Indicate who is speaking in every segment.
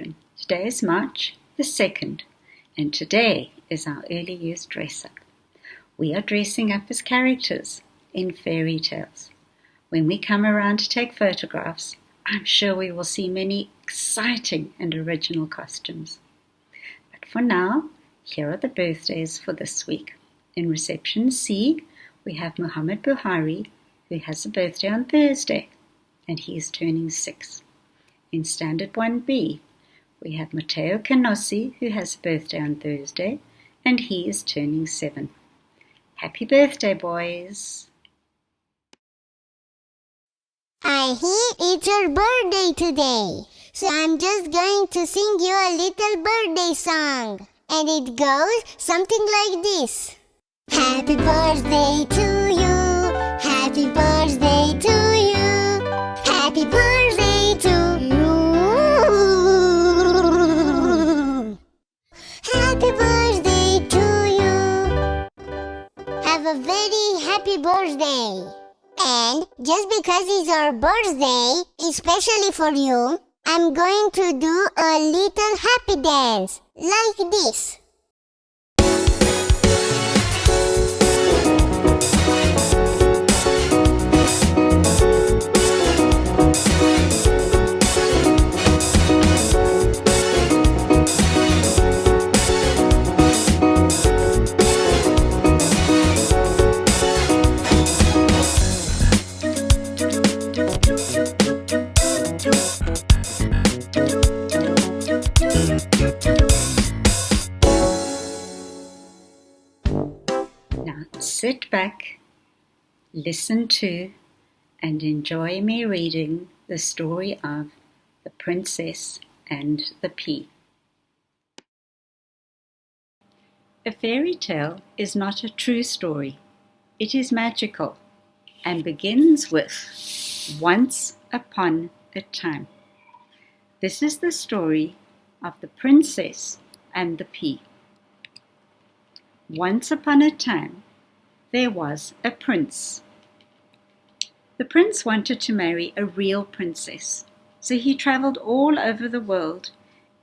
Speaker 1: children. Today is March the 2nd, and today is our early youth dress-up. We are dressing up as characters in fairy tales. When we come around to take photographs, I'm sure we will see many exciting and original costumes. But for now, here are the birthdays for this week. In reception C, we have Muhammad Buhari, who has a birthday on Thursday, and he is turning 6. In Standard 1B, we have Matteo Canosi, who has a birthday on Thursday, and he is turning 7. Happy birthday, boys!
Speaker 2: I hear it's your birthday today, so I'm just going to sing you a little birthday song. And it goes something like this. Happy birthday to you, happy birthday to you, happy birthday to you. Happy birthday to you. Have a very happy birthday. And just because it's your birthday, especially for you, I'm going to do a little happy dance, like this.
Speaker 1: Now sit back, listen to, and enjoy me reading the story of The Princess and the Pea. A fairy tale is not a true story. It is magical and begins with Once Upon a Time. This is the story of The Princess and the Pea. Once upon a time, there was a prince. The prince wanted to marry a real princess, so he travelled all over the world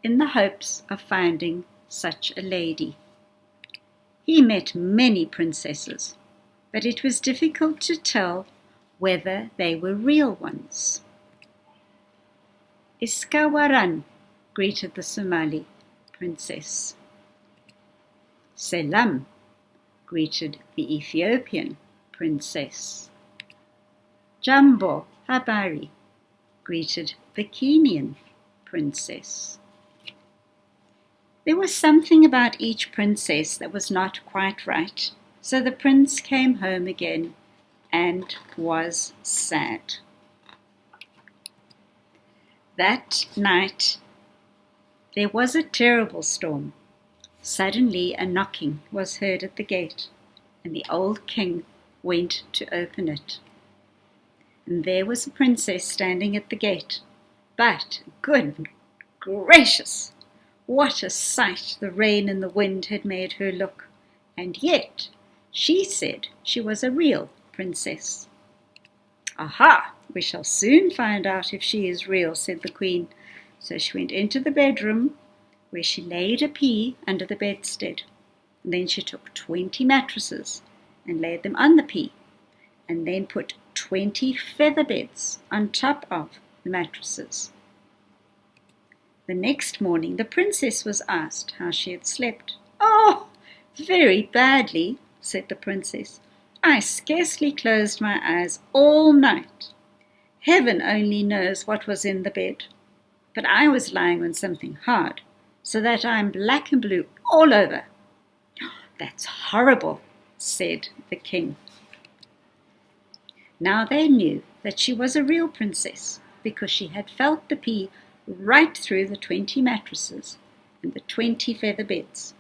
Speaker 1: in the hopes of finding such a lady. He met many princesses, but it was difficult to tell whether they were real ones. Iskawaran, greeted the Somali princess. Selam, greeted the Ethiopian princess. Jambo habari, greeted the Kenyan princess. There was something about each princess that was not quite right, so the prince came home again and was sad. That night there was a terrible storm. Suddenly a knocking was heard at the gate, and the old king went to open it. And there was a princess standing at the gate. But, good gracious, what a sight the rain and the wind had made her look! And yet she said she was a real princess. Aha! We shall soon find out if she is real, said the queen. So she went into the bedroom, where she laid a pea under the bedstead. And then she took 20 mattresses and laid them on the pea, and then put 20 feather beds on top of the mattresses. The next morning the princess was asked how she had slept. Oh, very badly, said the princess. I scarcely closed my eyes all night. Heaven only knows what was in the bed, but I was lying on something hard, so that I'm black and blue all over. That's horrible, said the king. Now they knew that she was a real princess, because she had felt the pea right through the 20 mattresses and the 20 feather beds.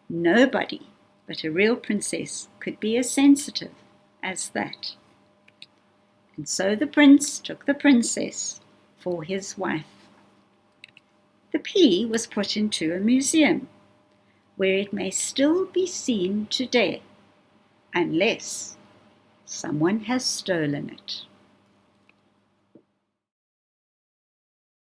Speaker 1: Nobody but a real princess could be as sensitive as that. And so the prince took the princess for his wife. The pea was put into a museum, where it may still be seen today, unless someone has stolen it.